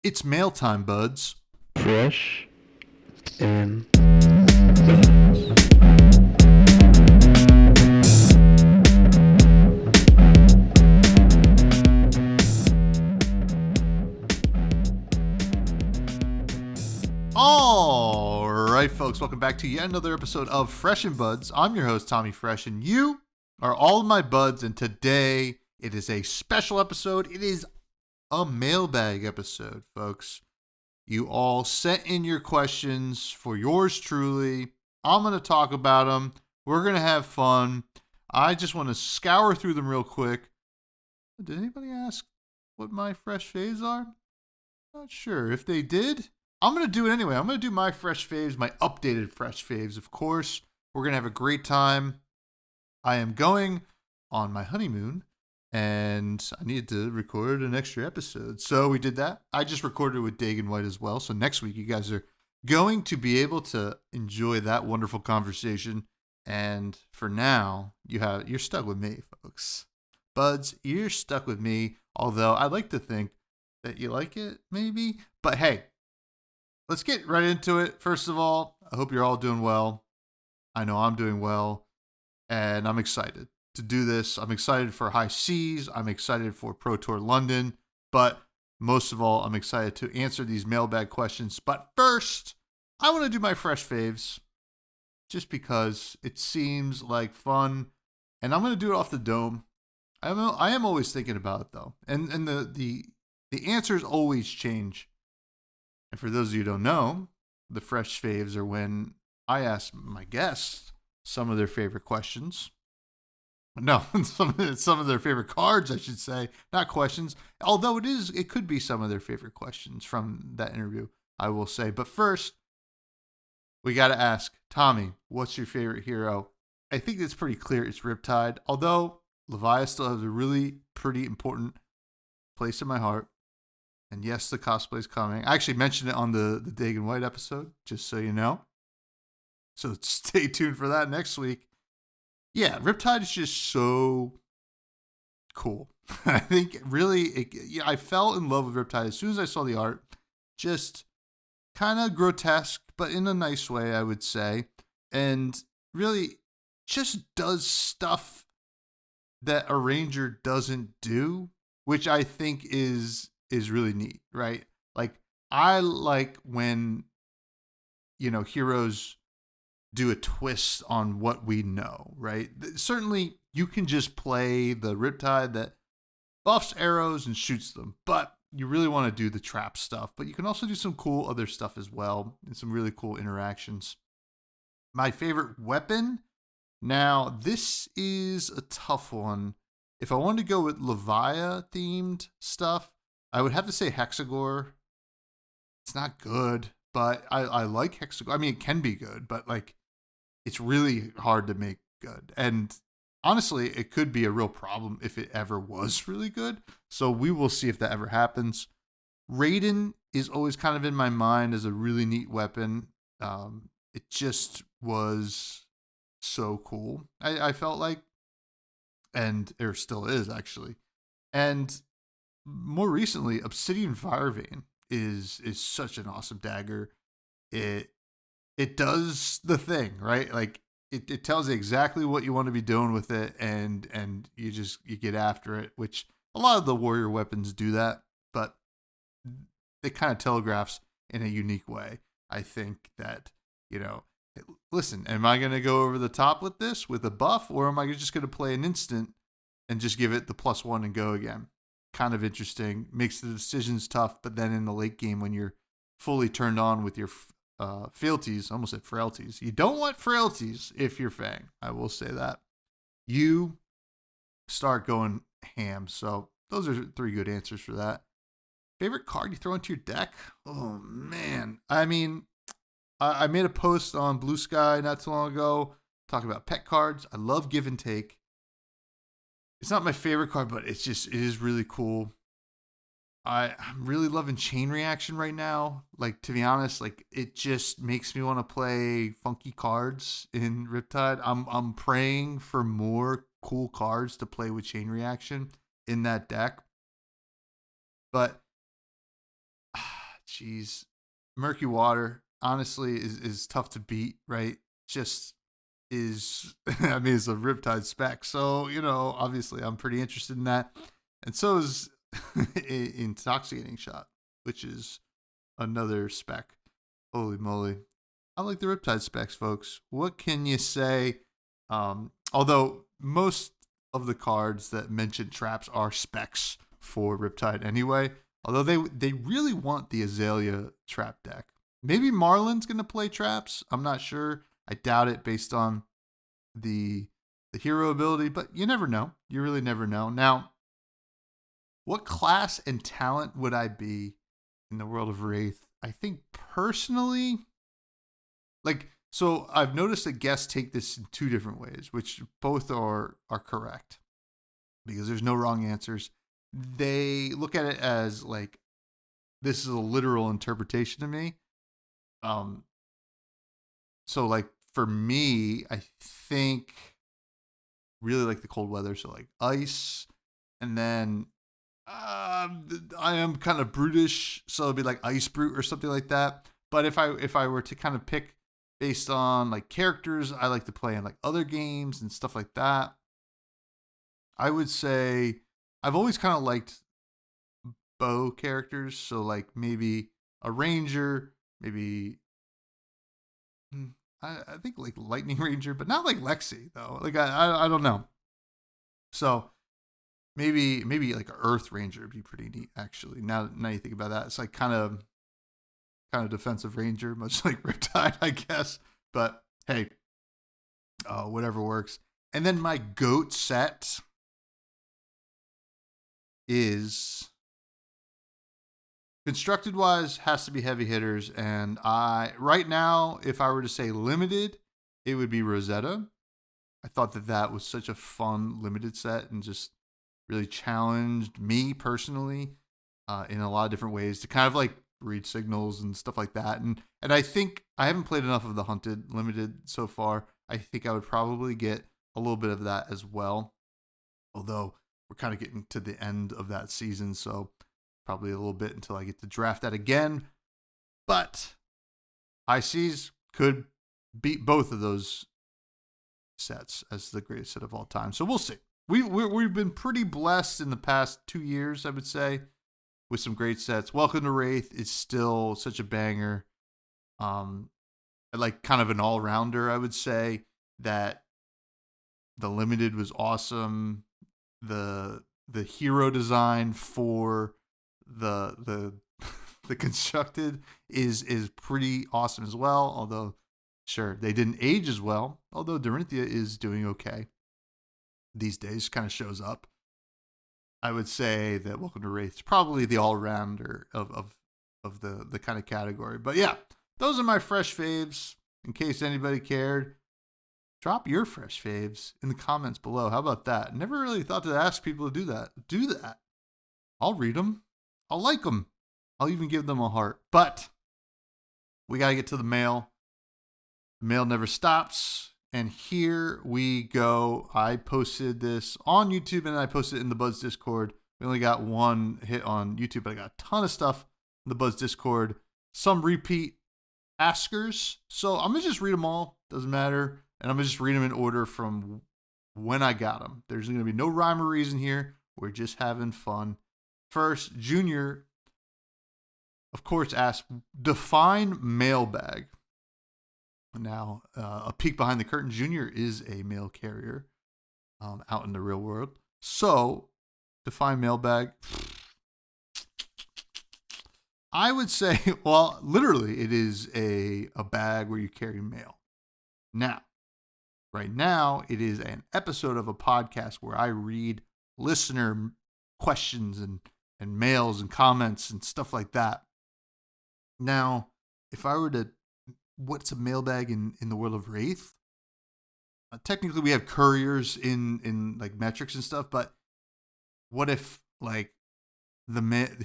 It's mail time, buds. Fresh and All right, folks, welcome back to yet another episode of Fresh and Buds. I'm your host, Tommy Fresh, and you are all of my buds, and today it is a special episode. It is a mailbag episode, folks. You all sent in your questions for yours truly. I'm going to talk about them. We're going to have fun. I just want to scour through them real quick. Did anybody ask what my fresh faves are? Not sure. If they did, I'm going to do it anyway. I'm going to do my fresh faves, my updated fresh faves, of course. We're going to have a great time. I am going on my honeymoon, and I needed to record an extra episode. So we did that. I just recorded with Dagan White as well. So next week, you guys are going to be able to enjoy that wonderful conversation. And for now, you're stuck with me, folks. Buds, you're stuck with me. Although I'd like to think that you like it, maybe. But hey, let's get right into it. First of all, I hope you're all doing well. I know I'm doing well. And I'm excited to do this. I'm excited for High Seas. I'm excited for Pro Tour London. But most of all, I'm excited to answer these mailbag questions. But first, I want to do my fresh faves just because it seems like fun. And I'm going to do it off the dome. I am always thinking about it, though. And the answers always change. And for those of you who don't know, the fresh faves are when I ask my guests some of their favorite questions. No, some of their favorite cards, I should say, not questions. Although it could be some of their favorite questions from that interview, I will say. But first, we got to ask, Tommy, what's your favorite hero? I think it's pretty clear it's Riptide. Although Leviathan still has a really pretty important place in my heart. And yes, the cosplay is coming. I actually mentioned it on the Dagan White episode, just so you know. So stay tuned for that next week. Yeah, Riptide is just so cool. I think really, I fell in love with Riptide as soon as I saw the art. Just kind of grotesque, but in a nice way, I would say. And really just does stuff that a ranger doesn't do, which I think is really neat, right? Like, I like when, heroes do a twist on what we know, right? Certainly, you can just play the Riptide that buffs arrows and shoots them, but you really want to do the trap stuff. But you can also do some cool other stuff as well, and some really cool interactions. My favorite weapon? Now, this is a tough one. If I wanted to go with Leviathan-themed stuff, I would have to say Hexagore. It's not good, but I like Hexagore. I mean, it can be good, but it's really hard to make good. And honestly, it could be a real problem if it ever was really good. So we will see if that ever happens. Raiden is always kind of in my mind as a really neat weapon. It just was so cool, I felt like. And there still is, actually. And more recently, Obsidian Firevein is such an awesome dagger. It does the thing, right? Like it tells you exactly what you want to be doing with it, and you get after it, which a lot of the warrior weapons do that, but it kind of telegraphs in a unique way. I think that, listen, am I going to go over the top with this with a buff, or am I just going to play an instant and just give it the +1 and go again? Kind of interesting, makes the decisions tough, but then in the late game when you're fully turned on with your fealties, almost said frailties. You don't want frailties if you're Fang. I will say that. You start going ham. So those are 3 good answers for that. Favorite card you throw into your deck? Oh, man. I mean, I made a post on Blue Sky not too long ago talking about pet cards. I love Give and Take. It's not my favorite card, but it is really cool. I'm really loving Chain Reaction right now. Like, to be honest, it just makes me want to play funky cards in Riptide. I'm praying for more cool cards to play with Chain Reaction in that deck. But Jeez. Murky Water, honestly, is tough to beat, right? Just is, I mean, it's a Riptide spec. So, obviously I'm pretty interested in that. And so is Intoxicating Shot, which is another spec. Holy moly. I like the Riptide specs, folks. What can you say? Although most of the cards that mention traps are specs for Riptide anyway. Although they really want the Azalea trap deck. Maybe Marlin's going to play traps. I'm not sure. I doubt it based on the hero ability, but you never know. You really never know. Now, what class and talent would I be in the world of Wraith? I think personally, so I've noticed that guests take this in two different ways, which both are correct because there's no wrong answers. They look at it as like, this is a literal interpretation to me. So like for me, I think really like the cold weather. So like ice, and then I am kind of brutish, so it'd be like Ice Brute or something like that. But if I were to kind of pick based on like characters I like to play in like other games and stuff like that, I would say I've always kind of liked bow characters. So like maybe a ranger, maybe I think like Lightning Ranger, but not like Lexi though. Like I don't know. So maybe like Earth Ranger would be pretty neat actually. Now you think about that, it's like kind of defensive ranger, much like Riptide, I guess. But hey, whatever works. And then my GOAT set is constructed wise has to be heavy hitters, and right now, if I were to say limited, it would be Rosetta. I thought that was such a fun limited set and just really challenged me personally in a lot of different ways to kind of like read signals and stuff like that. And I think I haven't played enough of the Hunted limited so far. I think I would probably get a little bit of that as well. Although we're kind of getting to the end of that season, so probably a little bit until I get to draft that again. But High Seas could beat both of those sets as the greatest set of all time. So we'll see. We've been pretty blessed in the past 2 years, I would say, with some great sets. Welcome to Wraith is still such a banger. Like kind of an all-rounder, I would say, that the limited was awesome. The hero design for the constructed is pretty awesome as well. Although, sure, they didn't age as well. Although Dorinthia is doing okay these days, kind of shows up. I would say that Welcome to Wraith is probably the all-rounder of the kind of category. But yeah, those are my fresh faves. In case anybody cared, drop your fresh faves in the comments below. How about that? Never really thought to ask people to do that. Do that. I'll read them. I'll like them. I'll even give them a heart. But we got to get to the mail. The mail never stops. And here we go. I posted this on YouTube and I posted it in the Buds Discord. We only got one hit on YouTube, but I got a ton of stuff in the Buds Discord. Some repeat askers. So I'm going to just read them all. Doesn't matter. And I'm going to just read them in order from when I got them. There's going to be no rhyme or reason here. We're just having fun. First, Junior, of course, asked, define mailbag. Now, a peek behind the curtain, Junior is a mail carrier out in the real world. So, define mailbag. I would say, well, literally, it is a bag where you carry mail. Now, right now, it is an episode of a podcast where I read listener questions and mails and comments and stuff like that. Now, if I were to, what's a mailbag in the world of Wraith? Technically, we have couriers in like metrics and stuff, but what if like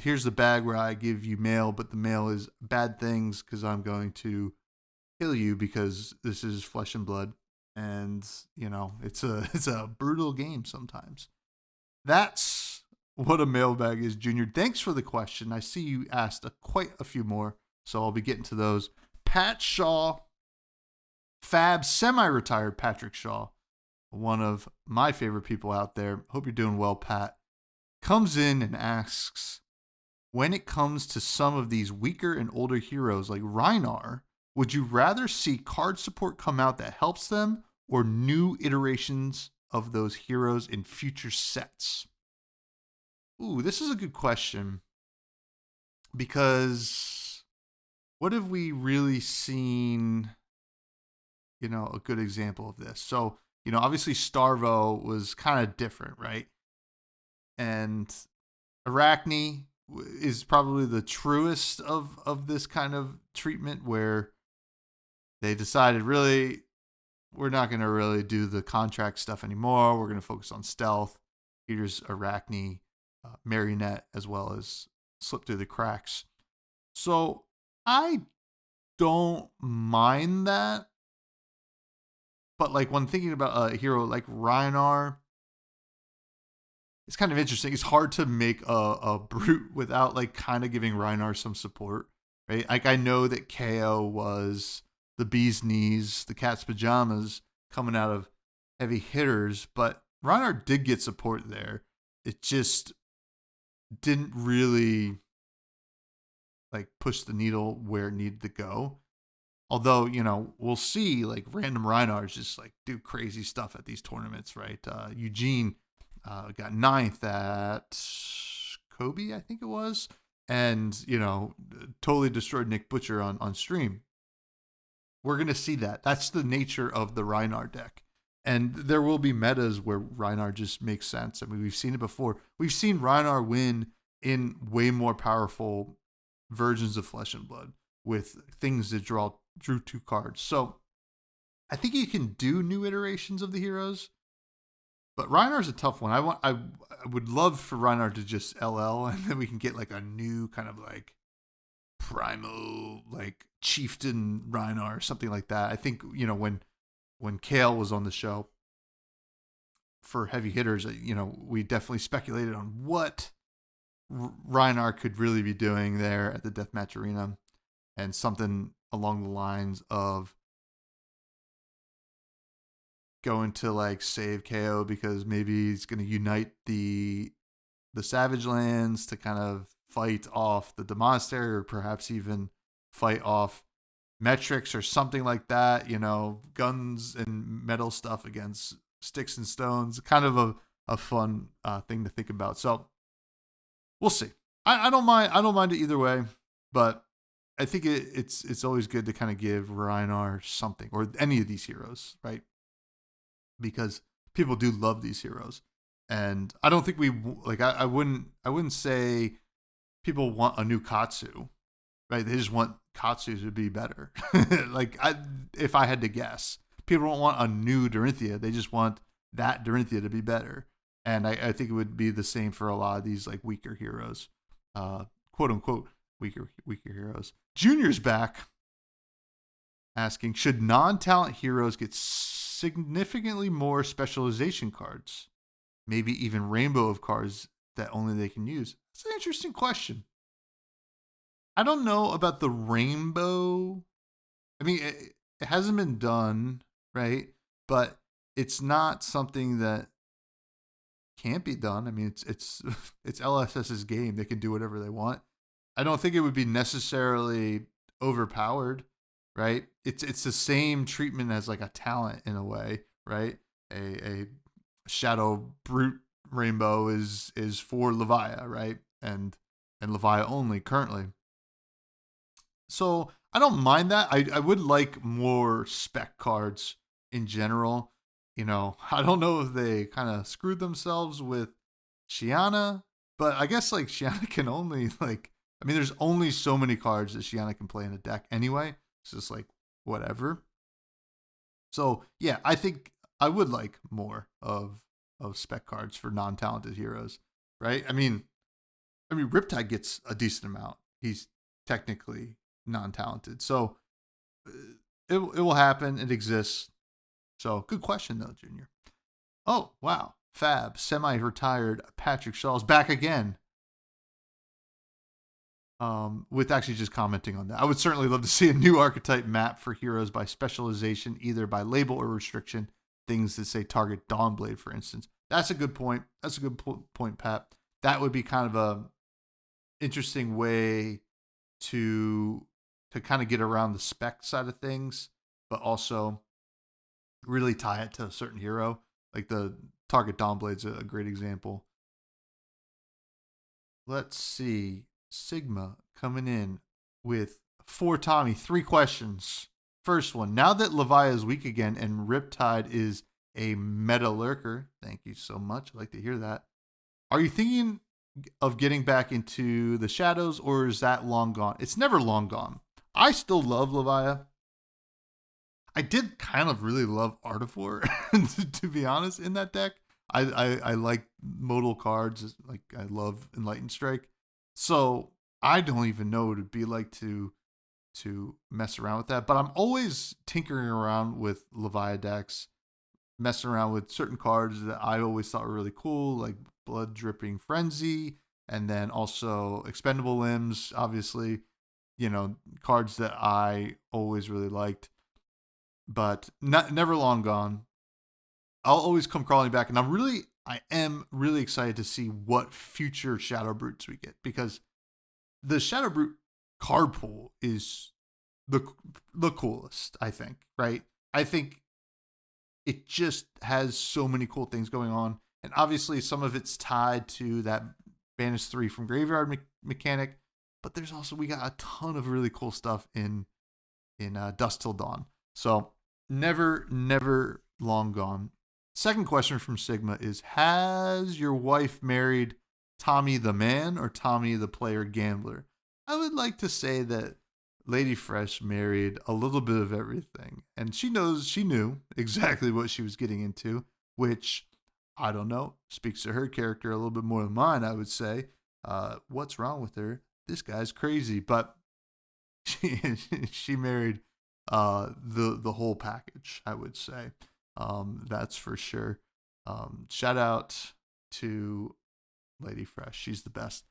here's the bag where I give you mail, but the mail is bad things because I'm going to kill you because this is flesh and blood, and it's a brutal game sometimes. That's what a mailbag is, Junior. Thanks for the question. I see you asked quite a few more, so I'll be getting to those. Pat Shaw, Fab, semi-retired Patrick Shaw, one of my favorite people out there. Hope you're doing well, Pat. Comes in and asks, when it comes to some of these weaker and older heroes like Rhinar, would you rather see card support come out that helps them or new iterations of those heroes in future sets? Ooh, this is a good question, because what have we really seen, a good example of this? So, obviously Starvo was kind of different, right? And Arachne is probably the truest of this kind of treatment, where they decided, really, we're not going to really do the contract stuff anymore. We're going to focus on stealth. Here's Arachne, Marionette, as well as Slip Through the Cracks. So I don't mind that. But like, when thinking about a hero like Rhinar, it's kind of interesting. It's hard to make a brute without like kind of giving Rhinar some support, right? Like, I know that KO was the bee's knees, the cat's pajamas coming out of heavy hitters, but Rhinar did get support there. It just didn't really like push the needle where it needed to go. Although, we'll see like random Rhinars just like do crazy stuff at these tournaments, right? Eugene got 9th at Kobe, I think it was, and, totally destroyed Nick Butcher on stream. We're going to see that. That's the nature of the Rhinar deck. And there will be metas where Rhinar just makes sense. I mean, we've seen it before. We've seen Rhinar win in way more powerful versions of Flesh and Blood with things that drew 2 cards. So I think you can do new iterations of the heroes, but Rhinar's a tough one. I would love for Rhinar to just LL, and then we can get like a new kind of like primal, like chieftain Rhinar or something like that. I think, when Kale was on the show for heavy hitters, we definitely speculated on what Rhinar could really be doing there at the Deathmatch Arena, and something along the lines of going to like save KO because maybe he's going to unite the Savage Lands to kind of fight off the Demonastery, or perhaps even fight off Metrics or something like that, guns and metal stuff against sticks and stones. Kind of a fun thing to think about. So we'll see. I don't mind it either way, but I think it's always good to kind of give Rhinar something, or any of these heroes, right? Because people do love these heroes, and I don't think we like. I wouldn't say people want a new Katsu, right? They just want Katsu to be better. If I had to guess, people don't want a new Dorinthia. They just want that Dorinthia to be better. And I think it would be the same for a lot of these like weaker heroes, quote unquote weaker heroes. Junior's back, asking, should non-talent heroes get significantly more specialization cards? Maybe even rainbow of cards that only they can use? That's an interesting question. I don't know about the rainbow. I mean, it hasn't been done, right? But it's not something that can't be done. I mean, it's LSS's game. They can do whatever they want. I don't think it would be necessarily overpowered, right? It's the same treatment as like a talent in a way, right? A Shadow Brute rainbow is for Levia, right? And Levia only currently. So I don't mind that. I would like more spec cards in general. I don't know if they kind of screwed themselves with Shiana, but I guess like Shiana can only there's only so many cards that Shiana can play in a deck anyway. It's just like whatever. So yeah, I think I would like more of spec cards for non-talented heroes, right? I mean Riptide gets a decent amount. He's technically non-talented, so it will happen. It exists. So good question though, Junior. Oh wow, Fab, semi-retired Patrick Shaw's back again. With actually just commenting on that. I would certainly love to see a new archetype map for heroes by specialization, either by label or restriction. Things that say target Dawnblade, for instance. That's a good point. That's a good point, Pat. That would be kind of a interesting way to kind of get around the spec side of things, but also really tie it to a certain hero. Like the target Dawnblade's a great example. Let's see. Sigma coming in with for Tommy 3 questions. First one, now that Levi is weak again and Riptide is a meta lurker, thank you so much, I'd like to hear that. Are you thinking of getting back into the shadows, or is that long gone? It's never long gone. I still love Levi. I did kind of really love Art of War, to be honest, in that deck. I like modal cards, like I love Enlightened Strike. So I don't even know what it'd be like to mess around with that. But I'm always tinkering around with Levi decks, messing around with certain cards that I always thought were really cool, like Blood Dripping Frenzy, and then also Expendable Limbs, obviously, cards that I always really liked. But never long gone. I'll always come crawling back, and I am really excited to see what future Shadow Brutes we get, because the Shadow Brute card pool is the coolest, I think, right? I think it just has so many cool things going on, and obviously some of it's tied to that Banish 3 from Graveyard mechanic, but there's also, we got a ton of really cool stuff in Dusk Till Dawn. So never long gone. Second question from Sigma is, has your wife married Tommy the man or Tommy the player gambler? I would like to say that Lady Fresh married a little bit of everything, and she knew exactly what she was getting into, which, I don't know, speaks to her character a little bit more than mine, I would say. What's wrong with her? This guy's crazy, but she married the whole package, I would say. That's for sure. Shout out to Lady Fresh. She's the best.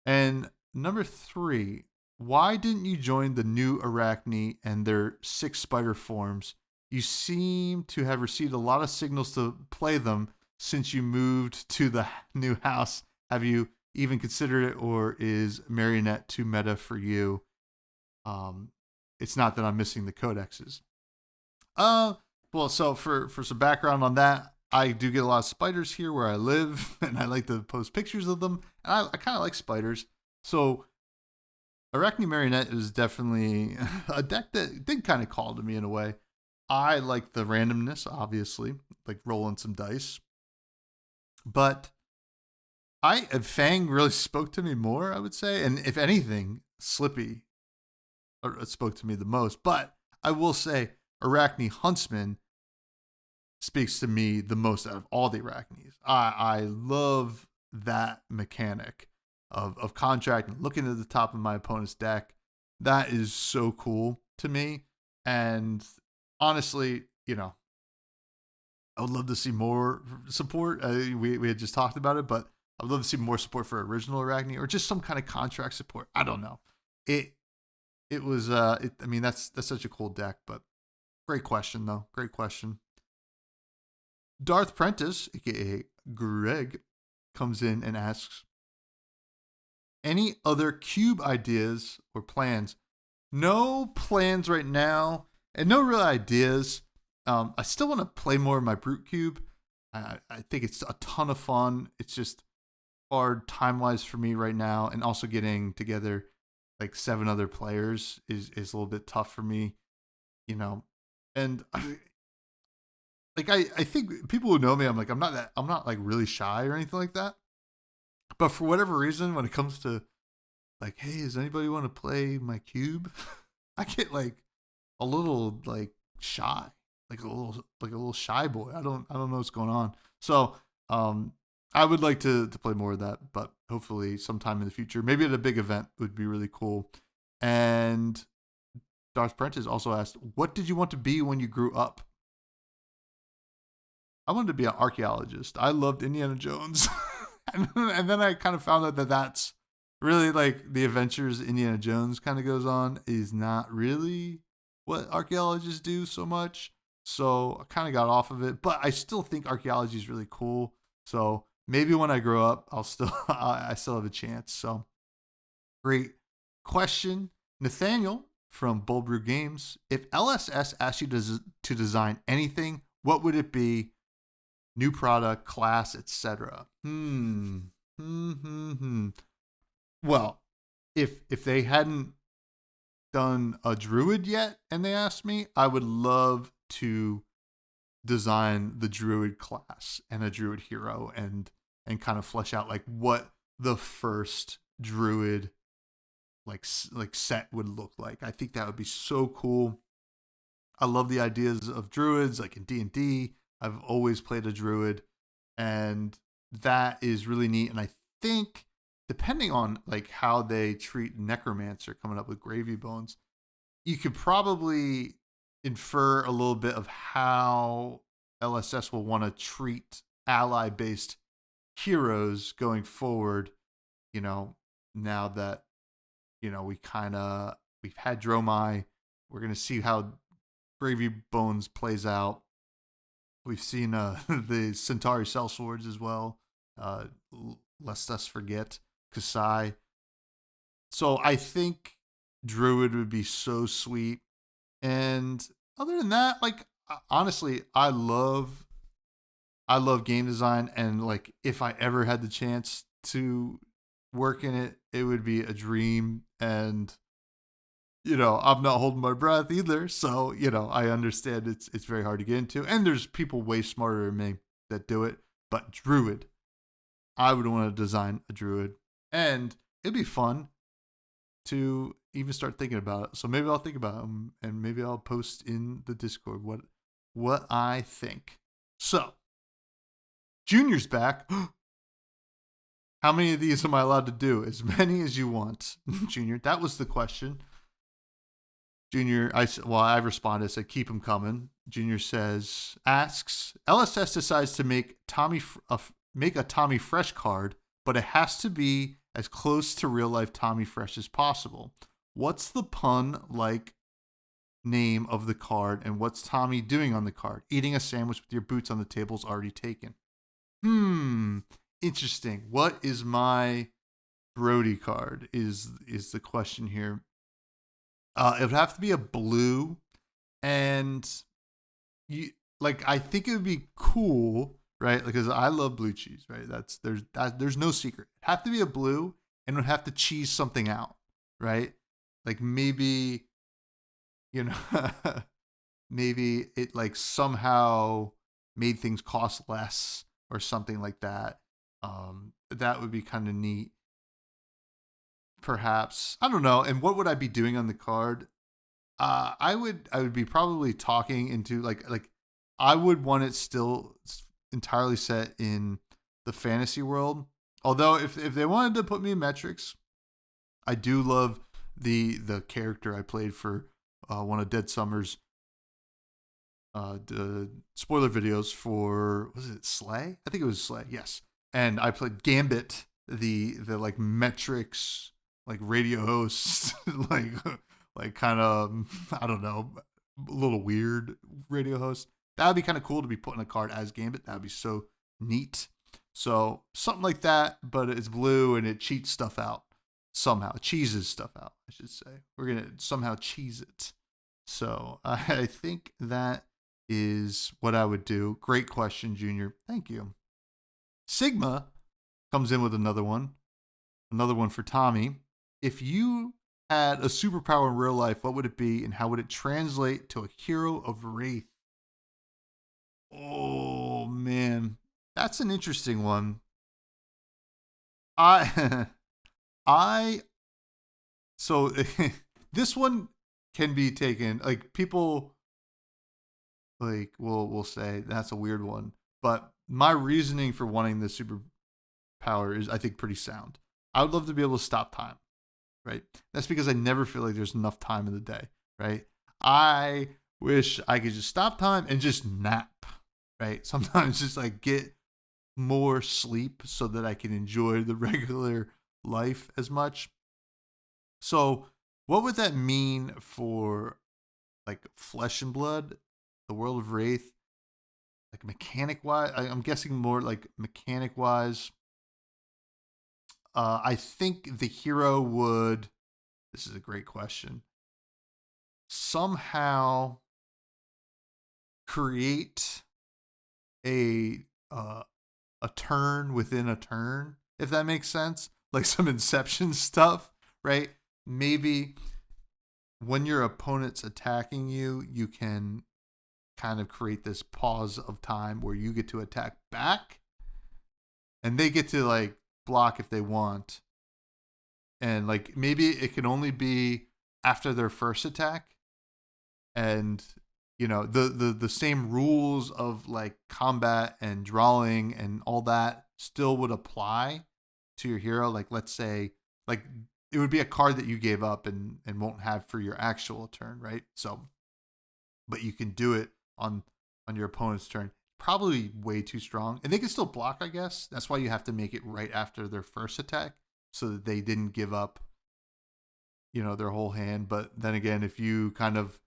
And number 3, why didn't you join the new Arachne and their 6 spider forms? You seem to have received a lot of signals to play them since you moved to the new house. Have you even considered it, or is Marionette too meta for you? It's not that I'm missing the codexes. Well, so for some background on that, I do get a lot of spiders here where I live, and I like to post pictures of them, and I kind of like spiders. So Arachne Marionette is definitely a deck that did kind of call to me in a way. I like the randomness, obviously, like rolling some dice. But Fang really spoke to me more, I would say. And if anything, Slippy spoke to me the most. But I will say, Arachne Huntsman speaks to me the most out of all the Arachnes. I love that mechanic of contract and looking at the top of my opponent's deck. That is so cool to me. And honestly, I would love to see more support. We had just talked about it, but I would love to see more support for original Arachne, or just some kind of contract support. I don't know. It was that's such a cool deck, but great question though. Great question. Darth Prentice, aka Greg, comes in and asks, any other cube ideas or plans? No plans right now, and no real ideas. I still want to play more of my Brute Cube. I think it's a ton of fun. It's just hard time-wise for me right now, and also getting together like 7 other players is a little bit tough for me, and I think people who know me, I'm not like really shy or anything like that. But for whatever reason, when it comes to like, hey, does anybody want to play my cube? I get like a little like shy, like a little shy boy. I don't know what's going on. So I would like to play more of that, but hopefully sometime in the future, maybe at a big event, would be really cool. And Darth Prentice also asked, what did you want to be when you grew up? I wanted to be an archaeologist. I loved Indiana Jones. And then I kind of found out that that's really like the adventures Indiana Jones kind of goes on is not really what archaeologists do so much. So I kind of got off of it, but I still think archaeology is really cool. So maybe when I grow up, I still have a chance. So great question, Nathaniel from Bold Brew Games. If LSS asked you to design anything, what would it be? New product, class, etc. Well, if they hadn't done a druid yet and they asked me, I would love to design the druid class and a druid hero and kind of flesh out like what the first druid like set would look like. I think that would be so cool. I love the ideas of druids like in D&D. I've always played a druid, and that is really neat. And I think depending on like how they treat necromancer coming up with gravy bones, you could probably infer a little bit of how LSS will want to treat ally-based heroes going forward. You know, now that we've had Dromai, we're gonna see how Gravy Bones plays out. We've seen the Centauri Sellswords as well. Lest us forget Kasai. So I think Druid would be so sweet. And other than that, like honestly, I love game design, and like if I ever had the chance to work in it, it would be a dream. And I'm not holding my breath either. So, I understand it's very hard to get into. And there's people way smarter than me that do it. But Druid, I would want to design a Druid. And it'd be fun to even start thinking about it. So maybe I'll think about them, and maybe I'll post in the Discord what I think. So, Junior's back. How many of these am I allowed to do? As many as you want, Junior. That was the question. Junior, I responded, said, keep them coming. Junior asks, LSS decides to make a Tommy Fresh card, but it has to be as close to real life Tommy Fresh as possible. What's the pun-like name of the card, and what's Tommy doing on the card? Eating a sandwich with your boots on the table's already taken. Interesting. What is my Brody card is the question here. It would have to be a blue, and I think it would be cool, right? Because I love blue cheese, right? There's no secret. It'd have to be a blue, and it would have to cheese something out, right? Like maybe, maybe it like somehow made things cost less or something like that. That would be kind of neat. Perhaps, I don't know. And what would I be doing on the card? I would be probably talking into like I would want it still entirely set in the fantasy world. Although if they wanted to put me in metrics, I do love the character I played for one of Dead Summer's the spoiler videos for, was it Slay? I think it was Slay, yes. And I played Gambit, the like metrics like radio host, like kind of, I don't know, a little weird radio host. That would be kind of cool to be put in a card as Gambit. That would be so neat. So something like that, but it's blue and it cheats stuff out somehow. It cheeses stuff out, I should say. We're going to somehow cheese it. So I think that is what I would do. Great question, Junior. Thank you. Sigma comes in with another one for Tommy. If you had a superpower in real life, what would it be, and how would it translate to a hero of Wraith? Oh man, that's an interesting one. So this one can be taken, like people like will say that's a weird one, but my reasoning for wanting the superpower is, I think, pretty sound. I would love to be able to stop time, right? That's because I never feel like there's enough time in the day, right? I wish I could just stop time and just nap, right? Sometimes just like get more sleep so that I can enjoy the regular life as much. So, what would that mean for like Flesh and Blood, the world of Wraith, like mechanic wise? I'm guessing more like mechanic wise. I think the hero would. This is a great question. Somehow create a uh, a turn within a turn, if that makes sense. Like some Inception stuff, right? Maybe when your opponent's attacking you, you can kind of create this pause of time where you get to attack back and they get to like block if they want. And like maybe it can only be after their first attack. And the same rules of like combat and drawing and all that still would apply to your hero. Like let's say like it would be a card that you gave up and won't have for your actual turn, right? So but you can do it on your opponent's turn. Probably way too strong. And they can still block, I guess. That's why you have to make it right after their first attack so that they didn't give up their whole hand. But then again, if you kind of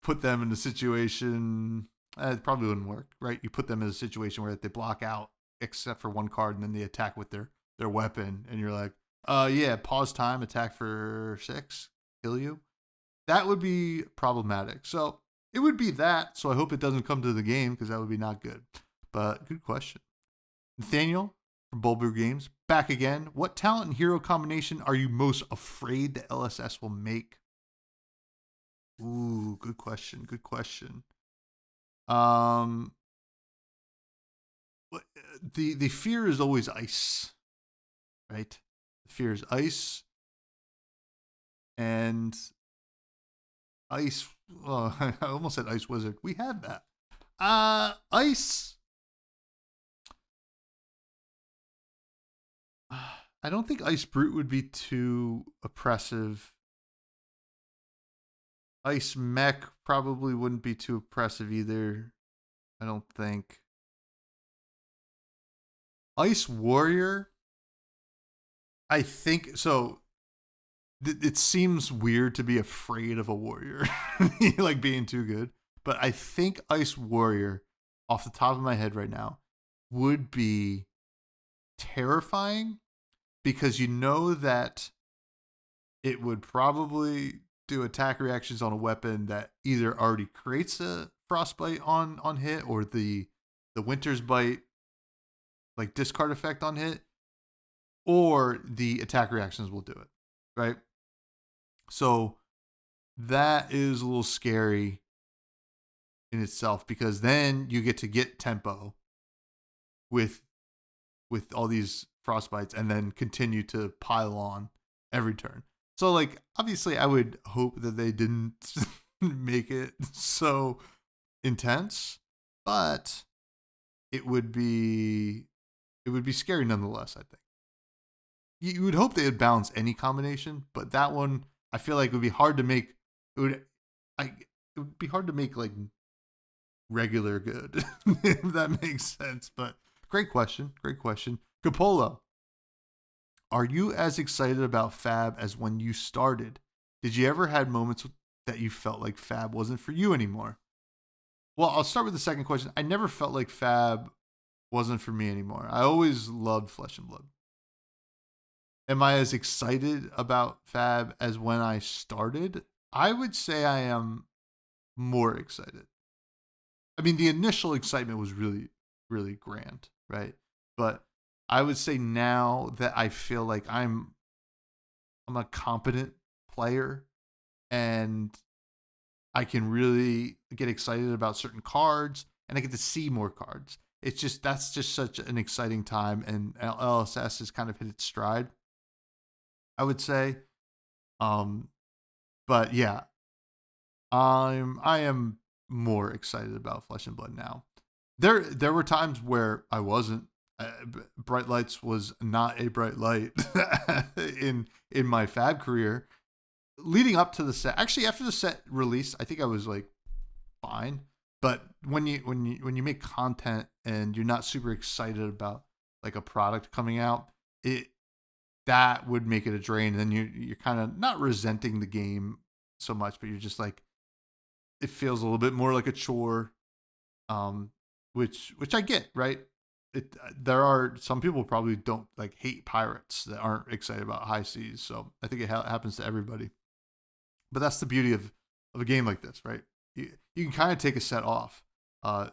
put them in a situation, it probably wouldn't work, right? You put them in a situation where they block out except for one card and then they attack with their weapon and you're like, yeah, pause time, attack for 6, kill you. That would be problematic. So it would be that. So I hope it doesn't come to the game because that would be not good. But good question. Nathaniel from Bulbur Games, back again. What talent and hero combination are you most afraid the LSS will make? Ooh, good question. Good question. The fear is always ice, right? The fear is ice, and ice. Oh, I almost said Ice Wizard. We had that. Ice. I don't think Ice Brute would be too oppressive. Ice Mech probably wouldn't be too oppressive either. I don't think. Ice Warrior. I think so. It seems weird to be afraid of a warrior, like being too good. But I think Ice Warrior, off the top of my head right now, would be terrifying because you know that it would probably do attack reactions on a weapon that either already creates a frostbite on hit or the Winter's Bite like discard effect on hit, or the attack reactions will do it, right? So that is a little scary in itself because then you get to get tempo with all these frostbites and then continue to pile on every turn. So like obviously I would hope that they didn't make it so intense, but it would be scary nonetheless, I think. You would hope they would balance any combination, but that one I feel like it would be hard to make. It would be hard to make like regular good, if that makes sense. But great question. Capolo, are you as excited about Fab as when you started? Did you ever had moments that you felt like Fab wasn't for you anymore? Well, I'll start with the second question. I never felt like Fab wasn't for me anymore. I always loved Flesh and Blood. Am I as excited about Fab as when I started? I would say I am more excited. I mean, the initial excitement was really, really grand, right? But I would say now that I feel like I'm a competent player and I can really get excited about certain cards and I get to see more cards. That's just such an exciting time, and LSS has kind of hit its stride, I would say. But yeah, I am more excited about Flesh and Blood now. There were times where I wasn't. Bright Lights was not a bright light in my Fab career. Leading up to the set, actually after the set released, I think I was like fine. But when you make content and you're not super excited about like a product coming out, that would make it a drain. And then you're kind of not resenting the game so much, but you're just like, it feels a little bit more like a chore. Which I get, right? There are some people probably don't like hate pirates that aren't excited about high seas. So I think it happens to everybody. But that's the beauty of a game like this, right? You can kind of take a set off. I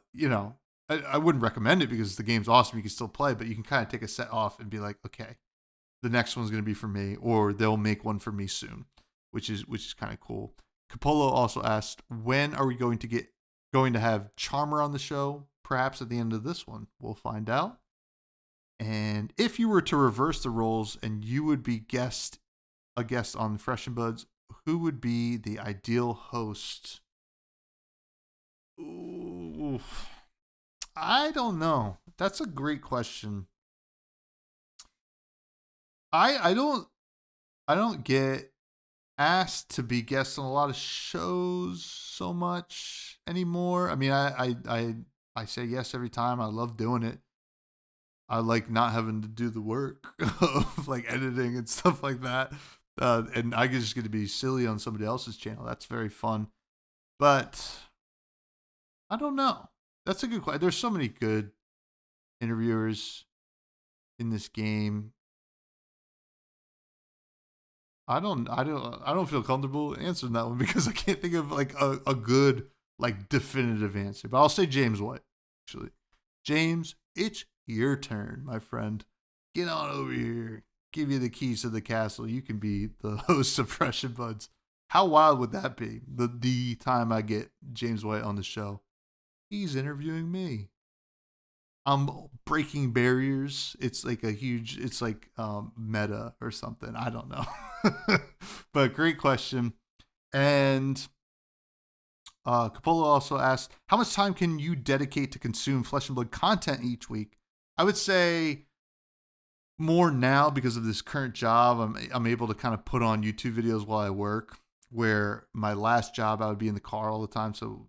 wouldn't recommend it because the game's awesome. You can still play, but you can kind of take a set off and be like, okay, the next one's going to be for me, or they'll make one for me soon, which is kind of cool. Capolo also asked, when are we going to have Charmer on the show? Perhaps at the end of this one. We'll find out. And if you were to reverse the roles and you would be a guest on Fresh and Buds, who would be the ideal host? Ooh, I don't know. That's a great question. I don't get asked to be guests on a lot of shows so much anymore. I mean, I say yes every time. I love doing it. I like not having to do the work of like editing and stuff like that. And I just get to be silly on somebody else's channel. That's very fun. But I don't know. That's a good question. There's so many good interviewers in this game. I don't feel comfortable answering that one because I can't think of like a good like definitive answer. But I'll say James White. Actually, James, it's your turn, my friend. Get on over here. Give you the keys to the castle. You can be the host of Fresh and Buds. How wild would that be? The time I get James White on the show, he's interviewing me. I'm breaking barriers. It's like meta or something. I don't know. But great question. And Capolo also asked, how much time can you dedicate to consume Flesh and Blood content each week? I would say more now because of this current job. I'm able to kind of put on YouTube videos while I work, where my last job I would be in the car all the time. So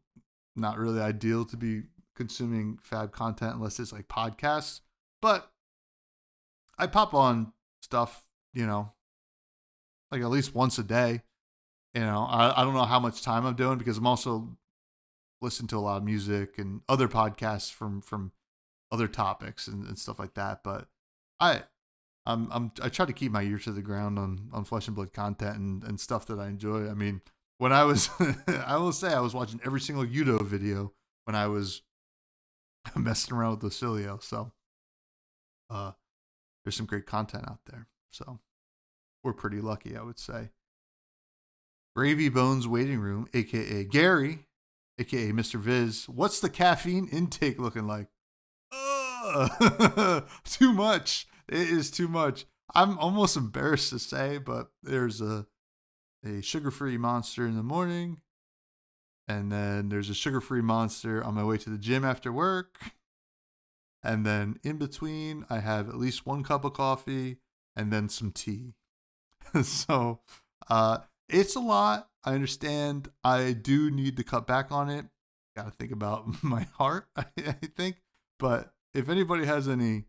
not really ideal to be consuming fab content unless it's like podcasts. But I pop on stuff, like at least once a day. I don't know how much time I'm doing because I'm also listening to a lot of music and other podcasts from other topics and stuff like that. But I try to keep my ear to the ground on Flesh and Blood content and stuff that I enjoy. I mean, when I was, I will say I was watching every single Yudo video when I was messing around with Lucilio. So there's some great content out there. So we're pretty lucky, I would say. Gravy Bones Waiting Room, a.k.a. Gary, a.k.a. Mr. Viz. What's the caffeine intake looking like? Too much. It is too much. I'm almost embarrassed to say, but there's a sugar-free Monster in the morning, and then there's a sugar-free Monster on my way to the gym after work, and then in between, I have at least 1 cup of coffee and then some tea. So, it's a lot. I understand. I do need to cut back on it. Got to think about my heart, I think. But if anybody has any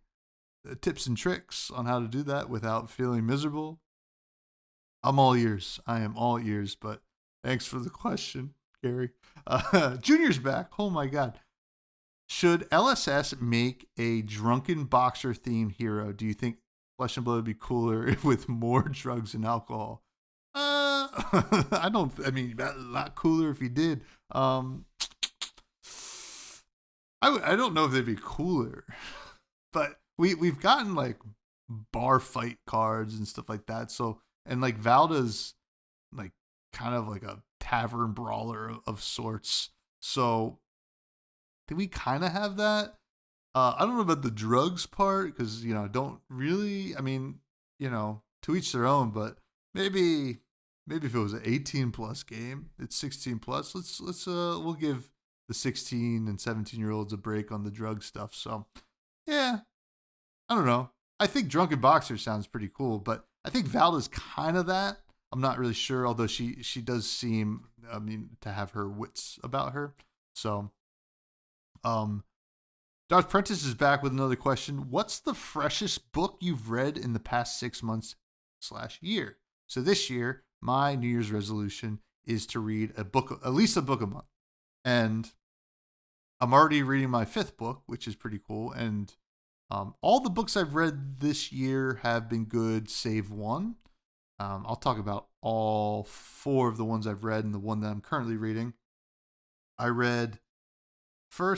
tips and tricks on how to do that without feeling miserable, I'm all ears. I am all ears. But thanks for the question, Gary. Junior's back. Oh my God. Should LSS make a drunken boxer themed hero? Do you think Flesh and Blood would be cooler with more drugs and alcohol? I mean, not cooler if he did. I don't know if they'd be cooler, but we've gotten like bar fight cards and stuff like that. So, and like Valda's like kind of like a tavern brawler of sorts. So, do we kind of have that? I don't know about the drugs part because don't really. I mean, to each their own. But maybe if it was an 18 plus game, it's 16 plus. We'll give the 16 and 17-year-olds a break on the drug stuff. So, yeah, I don't know. I think Drunken Boxer sounds pretty cool, but I think Valda's kind of that. I'm not really sure, although she does seem, to have her wits about her. So, Darth Prentice is back with another question. What's the freshest book you've read in the past 6 months / year? So this year, my New Year's resolution is to read a book, at least a book a month. And I'm already reading my 5th book, which is pretty cool. And all the books I've read this year have been good, save one. I'll talk about all 4 of the ones I've read and the one that I'm currently reading. I read A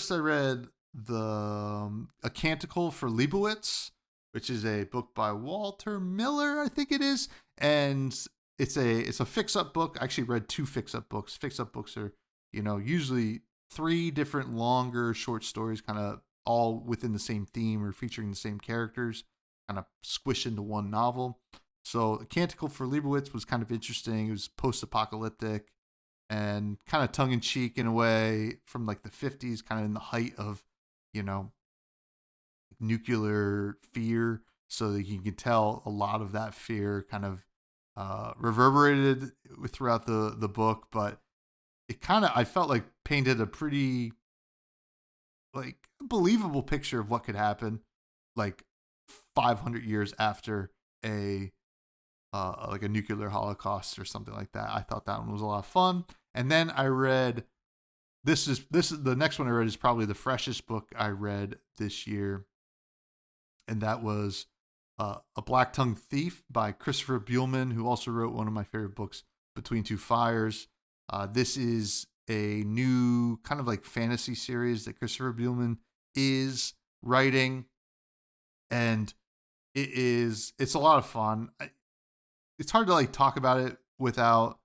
Canticle for Leibowitz, which is a book by Walter Miller, I think it is. And it's a fix-up book. I actually read 2 fix-up books. Fix-up books are, usually 3 different longer short stories, kind of all within the same theme or featuring the same characters, kind of squished into one novel. So A Canticle for Leibowitz was kind of interesting. It was post-apocalyptic and kind of tongue-in-cheek in a way from like the 50s, kind of in the height of, nuclear fear. So that you can tell a lot of that fear kind of reverberated throughout the book, but it kind of, I felt like, painted a pretty like believable picture of what could happen like 500 years after a like a nuclear holocaust or something like that. I thought that one was a lot of fun. And then I read this is the next one I read is probably the freshest book I read this year, and that was A Black Tongue Thief by Christopher Buehlman, who also wrote one of my favorite books, Between Two Fires. This is a new kind of like fantasy series that Christopher Buehlman is writing, and it's a lot of fun. It's hard to like talk about it without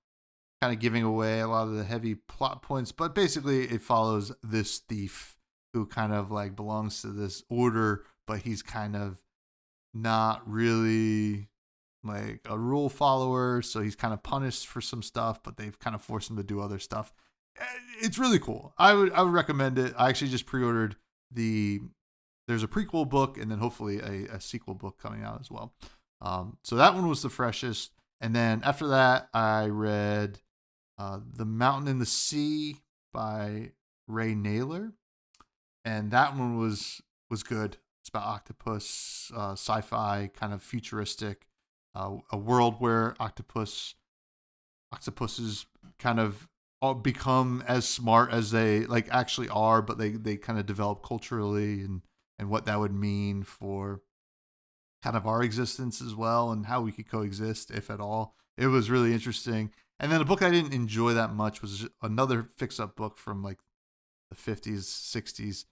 kind of giving away a lot of the heavy plot points, but basically it follows this thief who kind of like belongs to this order, but he's kind of not really like a rule follower, so he's kind of punished for some stuff, but they've kind of forced him to do other stuff. It's really cool. I would recommend it. I actually just pre-ordered there's a prequel book and then hopefully a sequel book coming out as well. So that one was the freshest. And then after that, I read The Mountain and the Sea by Ray Naylor. And that one was good. It's about octopus, sci-fi, kind of futuristic, a world where octopuses kind of all become as smart as they like actually are, but they kind of develop culturally and what that would mean for kind of our existence as well and how we could coexist, if at all. It was really interesting. And then a book I didn't enjoy that much was another fix-up book from like the 50s, 60s,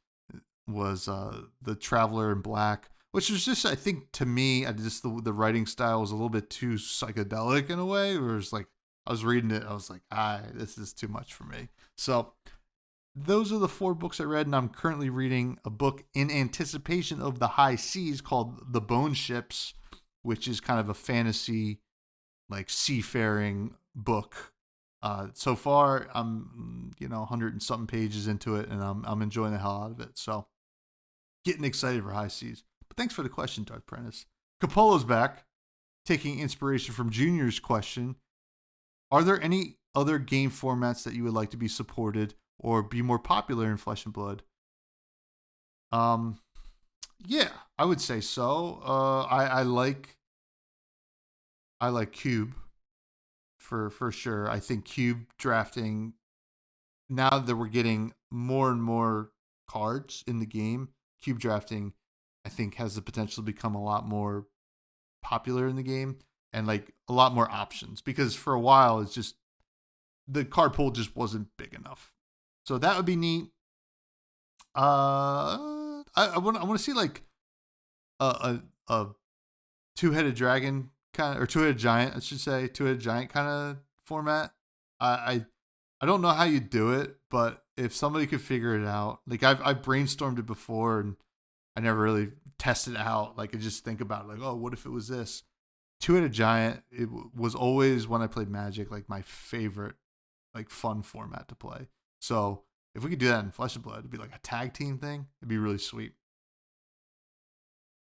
was The Traveler in Black, which was just, I think, to me, the writing style was a little bit too psychedelic in a way, where it's like, I was reading it, I was like, this is too much for me. So those are the 4 books I read, and I'm currently reading a book in anticipation of the high seas called The Bone Ships, which is kind of a fantasy, like seafaring book. So far, I'm 100 and something pages into it, and I'm enjoying the hell out of it. So getting excited for high seas. But thanks for the question, Darth Prentice. Capolo's back, taking inspiration from Junior's question. Are there any other game formats that you would like to be supported or be more popular in Flesh and Blood? Yeah, I would say so. I like Cube for sure. I think Cube drafting, now that we're getting more and more cards in the game, Cube drafting, I think, has the potential to become a lot more popular in the game and like a lot more options, because for a while it's just the card pool just wasn't big enough. So that would be neat. I want to see like a two-headed dragon kind of, or two-headed giant, I should say, two-headed giant kind of format. I don't know how you do it, but if somebody could figure it out, like I've brainstormed it before and I never really tested it out. Like I just think about it, like, oh, what if it was this? Two-headed giant, it was always, when I played Magic, like my favorite, like fun format to play. So if we could do that in Flesh and Blood, it'd be like a tag team thing. It'd be really sweet.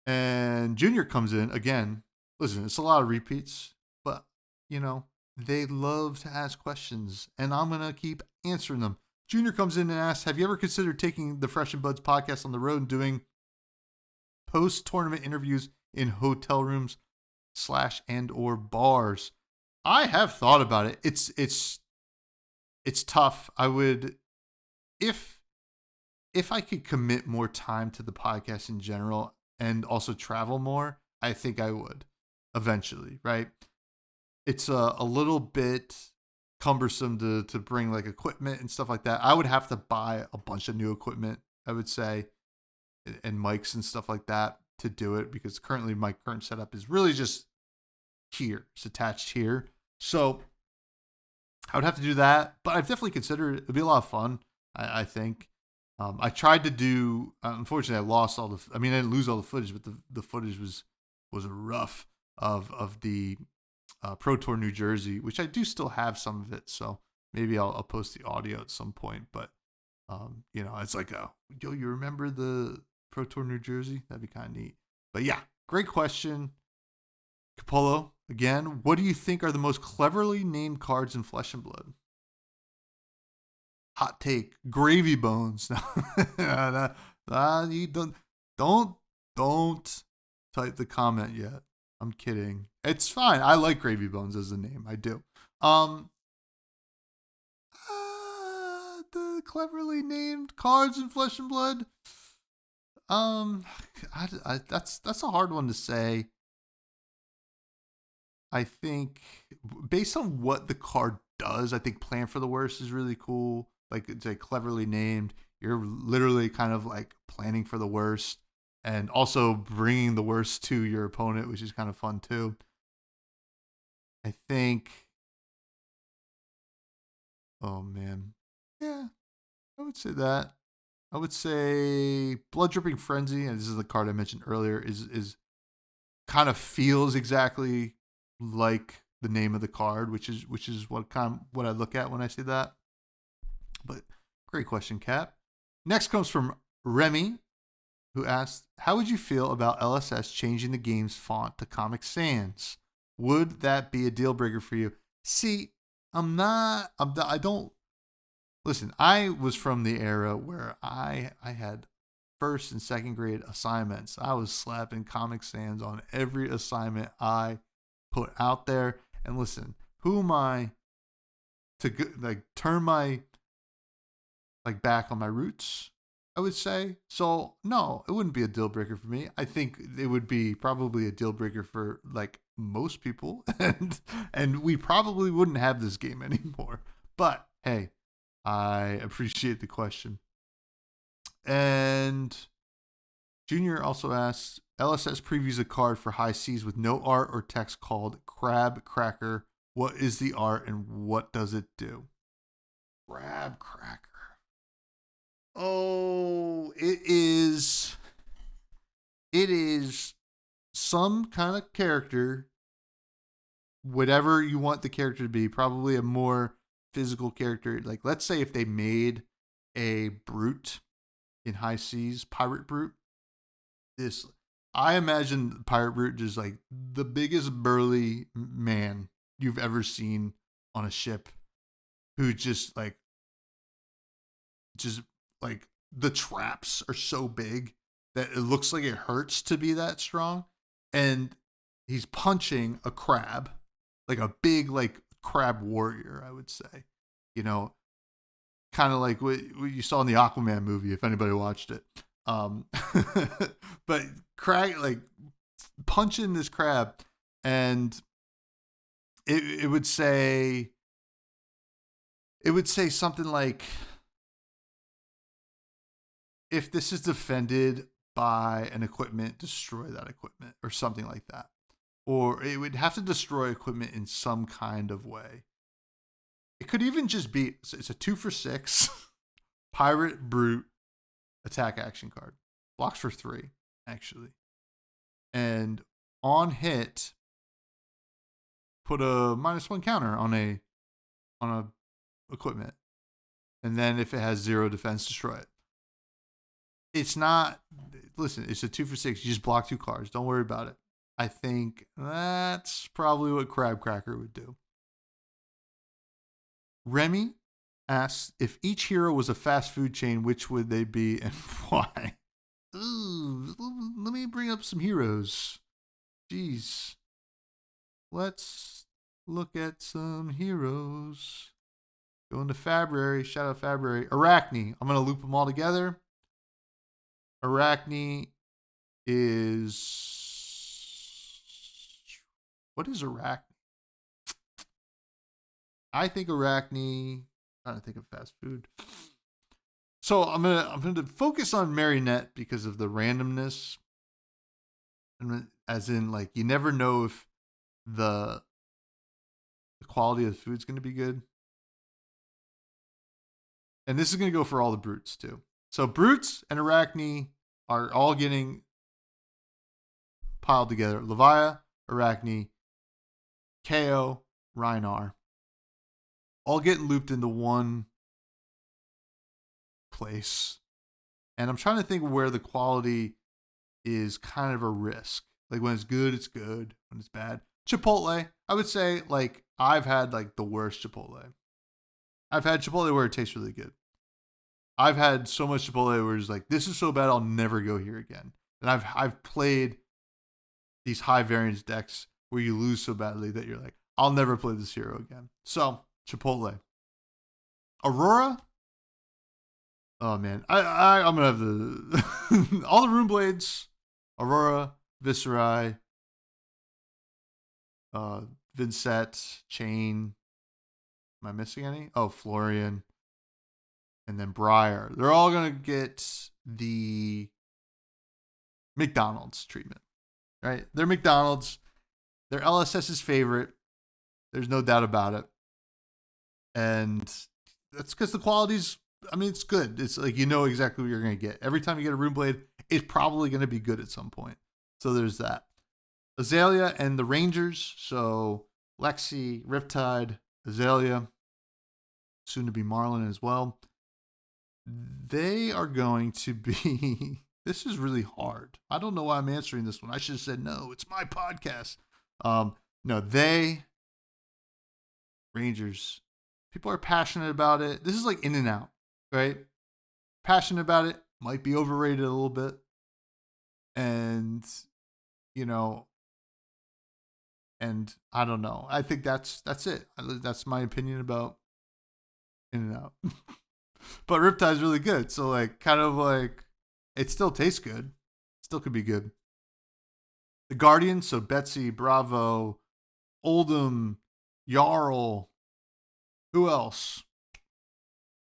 And Junior comes in again. Listen, it's a lot of repeats, but they love to ask questions, and I'm gonna keep answering them. Junior comes in and asks, have you ever considered taking the Fresh and Buds podcast on the road and doing post-tournament interviews in hotel rooms / and or bars? I have thought about it. It's tough. I would, if I could commit more time to the podcast in general and also travel more, I think I would eventually, right? It's a little bit cumbersome to bring like equipment and stuff like that. I would have to buy a bunch of new equipment, I would say, and mics and stuff like that to do it, because currently my current setup is really just here. It's attached here. So I would have to do that, but I've definitely considered it. It'd be a lot of fun, I think. I tried to do, unfortunately I lost all I didn't lose all the footage, but the footage was rough of the Pro Tour New Jersey, which I do still have some of it, so maybe I'll post the audio at some point. But it's like, you remember the Pro Tour New Jersey? That'd be kind of neat. But yeah, great question, Capolo. Again, what do you think are the most cleverly named cards in Flesh and Blood? Hot take: Gravy Bones. You don't type the comment yet. I'm kidding. It's fine. I like Gravy Bones as a name. I do. The cleverly named cards in Flesh and Blood. That's a hard one to say. I think based on what the card does, I think Plan for the Worst is really cool. Like, it's like cleverly named. You're literally kind of like planning for the worst and also bringing the worst to your opponent, which is kind of fun too. I think, oh man, yeah, I would say that. I would say Blood Dripping Frenzy, and this is the card I mentioned earlier, is kind of feels exactly like the name of the card, which is what I look at when I see that. But great question, Cap. Next comes from Remy, who asked, how would you feel about LSS changing the game's font to Comic Sans? Would that be a deal breaker for you? See, I don't, listen, I was from the era where I had first and second grade assignments. I was slapping Comic Sans on every assignment I put out there. And listen, who am I to like turn my back on my roots, I would say. So no, it wouldn't be a deal breaker for me. I think it would be probably a deal breaker for like most people, and we probably wouldn't have this game anymore. But hey, I appreciate the question. And Junior also asks, LSS previews a card for High Seas with no art or text called Crab Cracker. What is the art and what does it do? Crab Cracker. Oh, it is some kind of character, whatever you want the character to be, probably a more physical character. Like, let's say if they made a brute in High Seas, Pirate Brute, I imagine Pirate Brute just like the biggest burly man you've ever seen on a ship, who just like the traps are so big that it looks like it hurts to be that strong. And he's punching a crab, like a big, like crab warrior, I would say, kind of like what you saw in the Aquaman movie, if anybody watched it. But like punching this crab, and it would say something like, if this is defended by an equipment, destroy that equipment, or something like that. Or it would have to destroy equipment in some kind of way. It could even just be, it's a 2-for-6 Pirate Brute attack action card. Blocks for 3, actually. And on hit, put a -1 counter on a equipment. And then if it has 0 defense, destroy it. It's not, listen, it's a 2-for-6. You just block 2 cards. Don't worry about it. I think that's probably what Crab Cracker would do. Remy asks, if each hero was a fast food chain, which would they be and why? Ooh, let me bring up some heroes. Jeez. Let's look at some heroes. Going to Fabry. Shout out Fabry. Arachne. I'm going to loop them all together. Arachne is... What is Arachne? I think Arachne... I'm trying to think of fast food. So I'm gonna focus on Marionette because of the randomness. As in, like, you never know if the quality of the food's going to be good. And this is going to go for all the brutes too. So brutes and Arachne are all getting piled together. Levia, Arachne, KO, Rhinar. All getting looped into one place. And I'm trying to think where the quality is kind of a risk. Like when it's good, it's good. When it's bad. Chipotle, I would say, like, I've had like the worst Chipotle. I've had Chipotle where it tastes really good. I've had so much Chipotle where it's like, this is so bad, I'll never go here again. And I've played these high variance decks where you lose so badly that you're like, I'll never play this hero again. So, Chipotle. Aurora? Oh man, I'm gonna have the all the Rune Blades, Aurora, Viserai, Vincent, Chain. Am I missing any? Oh, Florian. And then Briar. They're all going to get the McDonald's treatment, right? They're McDonald's. They're LSS's favorite. There's no doubt about it. And that's because the quality's, I mean, it's good. It's like, you know exactly what you're going to get. Every time you get a Rune Blade, it's probably going to be good at some point. So there's that. Azalea and the Rangers. So Lexi, Riptide, Azalea, soon to be Marlin as well. They are going to be... This is really hard. I don't know why I'm answering this one. I should have said, no, it's my podcast. No, they... Rangers. People are passionate about it. This is like in and out, right? Passionate about it. Might be overrated a little bit. And, you know... And I don't know. I think that's it. That's my opinion about In and Out. But Riptide's really good. So, like, kind of like, it still tastes good. Still could be good. The Guardians, so Betsy, Bravo, Oldham, Jarl. Who else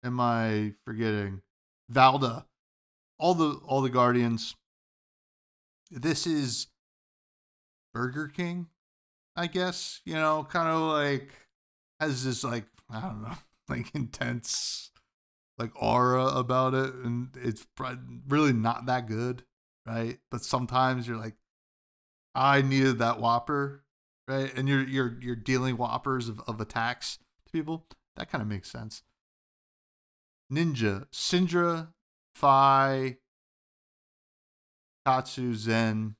am I forgetting? Valda. All the Guardians. This is Burger King, I guess. You know, kind of like, has this, like, I don't know, like intense, like, aura about it, and it's really not that good, right? But sometimes you're like, I needed that Whopper, right? And you're dealing Whoppers of attacks to people. That kind of makes sense. Ninja, Syndra, Phi, Katsu, Zen.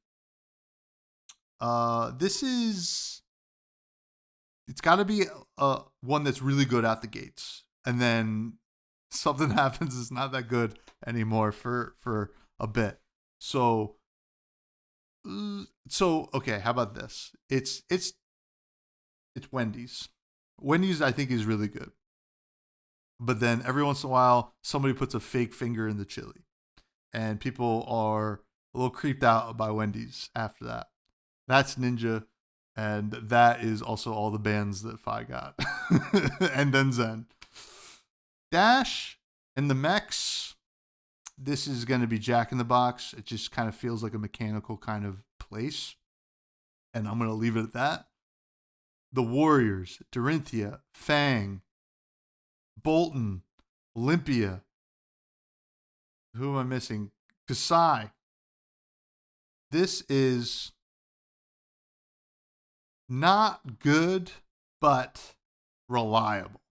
It's got to be one that's really good out the gates, and then something happens it's not that good anymore for a bit. So okay, how about this? It's Wendy's. Wendy's, I think, is really good. But then every once in a while, somebody puts a fake finger in the chili, and people are a little creeped out by Wendy's after that. That's Ninja, and that is also all the bands that Phi got. And then Zen. Dash and the mechs. This is going to be Jack in the Box. It just kind of feels like a mechanical kind of place. And I'm going to leave it at that. The Warriors, Dorinthia, Fang, Bolton, Olympia. Who am I missing? Kasai. This is not good, but reliable.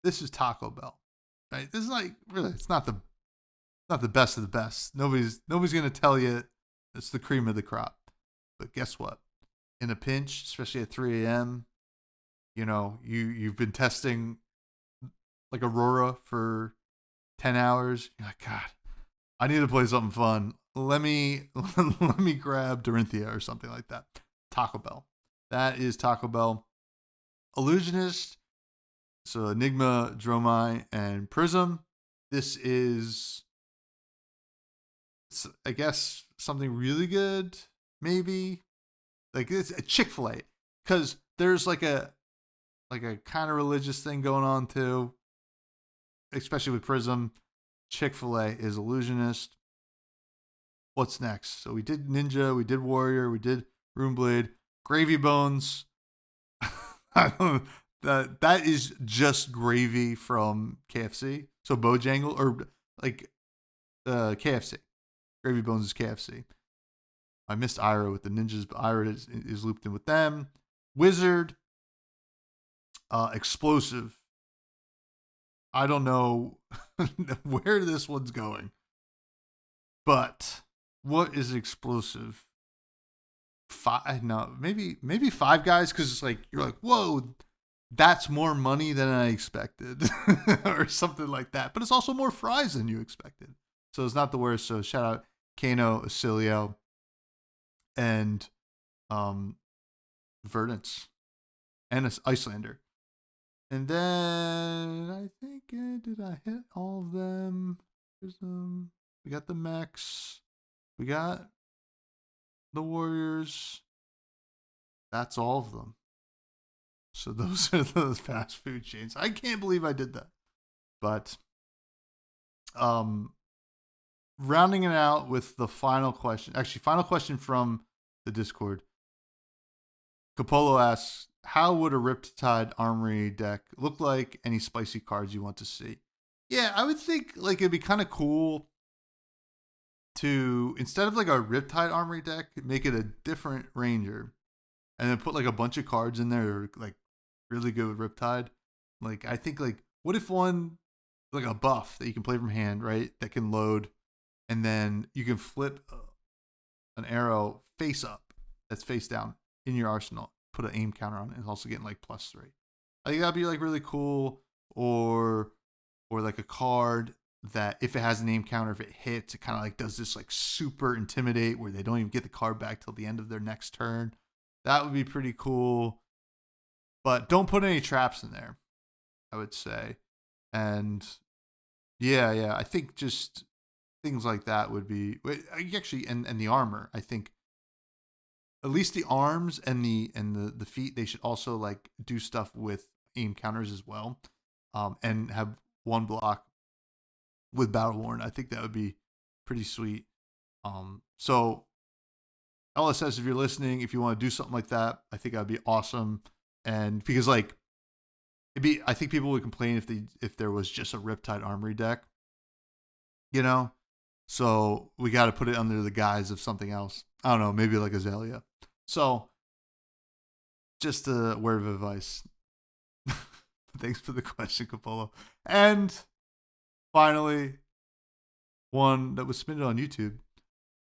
This is Taco Bell. Right? This is like, really, it's not the best of the best. Nobody's going to tell you it's the cream of the crop. But guess what? In a pinch, especially at 3 a.m., you know, you've been testing like Aurora for 10 hours. You're like, God, I need to play something fun. Let me let me grab Dorinthia or something like that. Taco Bell. That is Taco Bell. Illusionist. So Enigma, Dromai, and Prism. This is, I guess, something really good. Maybe like it's a Chick-fil-A, because there's like a kind of religious thing going on too, especially with Prism. Chick-fil-A is Illusionist. What's next? So we did Ninja, we did Warrior, we did Runeblade, Gravy Bones. I don't, that is just gravy from KFC. So Bojangle or like KFC. Gravy Bones is KFC. I missed Ira with the ninjas, but Ira is looped in with them. Wizard, Explosive. I don't know where this one's going, but what is Explosive? Maybe Five Guys, because it's like you're like, whoa, that's more money than I expected, or something like that. But it's also more fries than you expected, so it's not the worst. So shout out Kano, Acilio, and Verdance, and Icelander. And then I think, did I hit all of them? We got the mechs. We got the Warriors. That's all of them. So those are those fast food chains. I can't believe I did that. But rounding it out with the final question. Actually, final question from the Discord. Capolo asks, how would a Riptide Armory deck look like? Any spicy cards you want to see? Yeah, I would think like it'd be kind of cool to, instead of like a Riptide Armory deck, make it a different Ranger, and then put like a bunch of cards in there like really good with Riptide. Like I think like, what if one like a buff that you can play from hand, right? That can load, and then you can flip an arrow face up that's face down in your arsenal. Put an aim counter on it. It's also getting like +3. I think that'd be like really cool. Or like a card that if it has an aim counter, if it hits, it kind of like does this like super intimidate where they don't even get the card back till the end of their next turn. That would be pretty cool. But don't put any traps in there, I would say. And yeah, I think just things like that would be actually, and the armor. I think at least the arms and the feet, they should also like do stuff with aim counters as well, and have one block with Battle Worn. I think that would be pretty sweet. So LSS, if you're listening, if you want to do something like that, I think that'd be awesome. And because like I think people would complain if there was just a Riptide Armory deck, you know. So we got to put it under the guise of something else. I don't know, maybe like Azalea. So just a word of advice. Thanks for the question, Capolo. And finally, one that was submitted on YouTube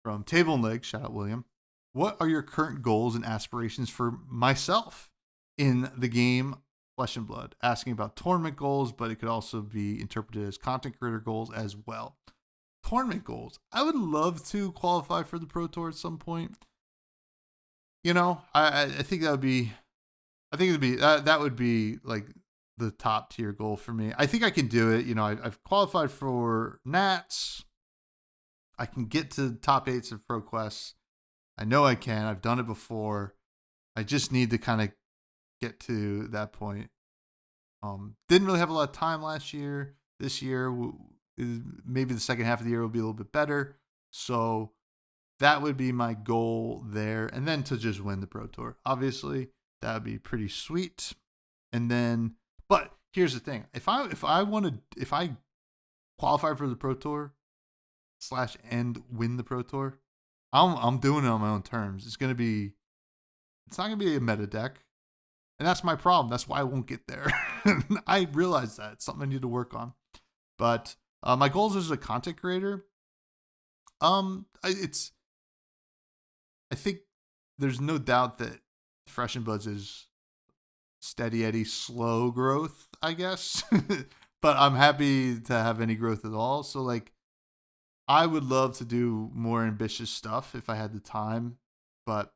from Table and Leg. Shout out, William. What are your current goals and aspirations for myself in the game Flesh and Blood? Asking about tournament goals, but it could also be interpreted as content creator goals as well. Tournament goals. I would love to qualify for the Pro Tour at some point. You know, I think that would be, that would be like the top tier goal for me. I think I can do it. You know, I've qualified for Nats. I can get to top 8s of Pro Quests. I know I can. I've done it before. I just need to kind of get to that point. Didn't really have a lot of time last year. This year, maybe the second half of the year will be a little bit better. So that would be my goal there. And then to just win the Pro Tour. Obviously, that would be pretty sweet. And then, but here's the thing. If I qualify for the Pro Tour / and win the Pro Tour, I'm doing it on my own terms. It's not gonna be a meta deck. And that's my problem. That's why I won't get there. I realize that. It's something I need to work on. But my goals as a content creator, I think there's no doubt that Fresh and Buds is steady Eddie slow growth, I guess. but I'm happy to have any growth at all. So like, I would love to do more ambitious stuff if I had the time, but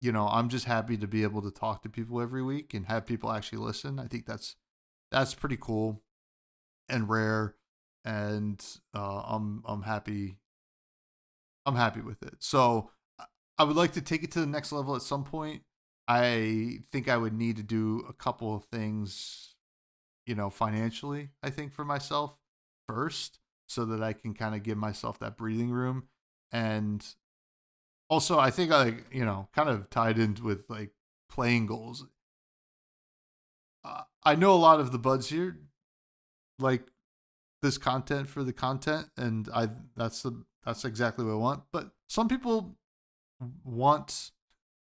I'm just happy to be able to talk to people every week and have people actually listen. I think that's pretty cool and rare, and I'm happy. I'm happy with it. So I would like to take it to the next level at some point. I think I would need to do a couple of things, financially, I think for myself first, so that I can kind of give myself that breathing room. And also, I think kind of tied in with like playing goals. I know a lot of the buds here like this content for the content, and that's exactly what I want. But some people want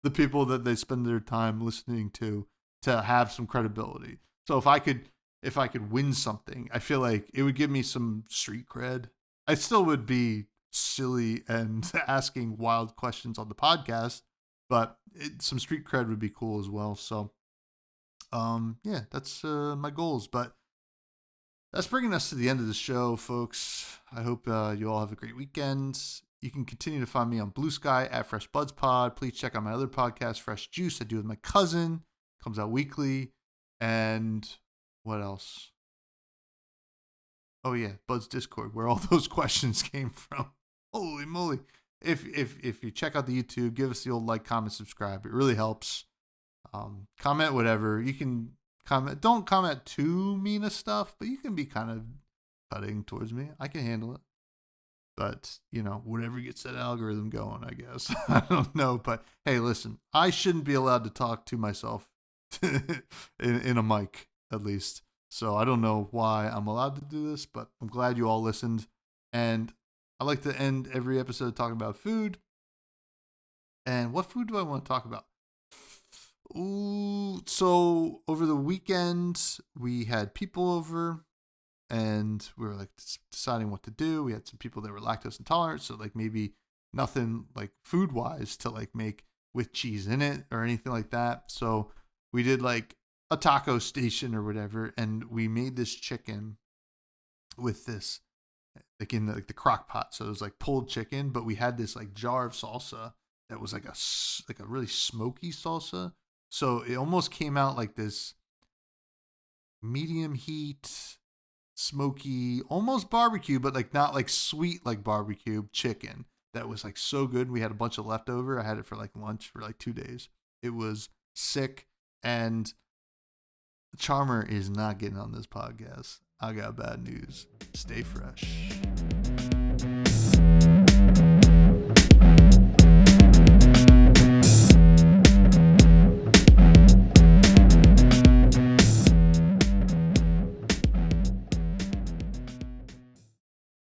the people that they spend their time listening to have some credibility. So if I could win something, I feel like it would give me some street cred. I still would be silly and asking wild questions on the podcast, but some street cred would be cool as well. So, yeah, that's my goals. But that's bringing us to the end of the show, folks. I hope you all have a great weekend. You can continue to find me on Blue Sky at freshbudspod. Please check out my other podcast, Fresh Juice, I do with my cousin. Comes out weekly. And what else? Oh yeah, Bud's Discord, where all those questions came from. Holy moly! If you check out the YouTube, give us the old like, comment, subscribe. It really helps. Comment whatever you can comment. Don't comment too mean of stuff, but you can be kind of cutting towards me. I can handle it. But whatever gets that algorithm going, I guess. I don't know, but hey, listen, I shouldn't be allowed to talk to myself in a mic, at least. So I don't know why I'm allowed to do this, but I'm glad you all listened. And I like to end every episode talking about food. And what food do I want to talk about? Ooh, so over the weekend, we had people over and we were like deciding what to do. We had some people that were lactose intolerant, so like maybe nothing like food wise to like make with cheese in it or anything like that. So we did like a taco station or whatever, and we made this chicken with this like in the crock pot. So it was like pulled chicken, but we had this like jar of salsa that was like a really smoky salsa. So it almost came out like this medium heat, smoky, almost barbecue, but like not like sweet like barbecue chicken. That was like so good. We had a bunch of leftover. I had it for like lunch for like 2 days. It was sick. And Charmer is not getting on this podcast. I got bad news. Stay fresh.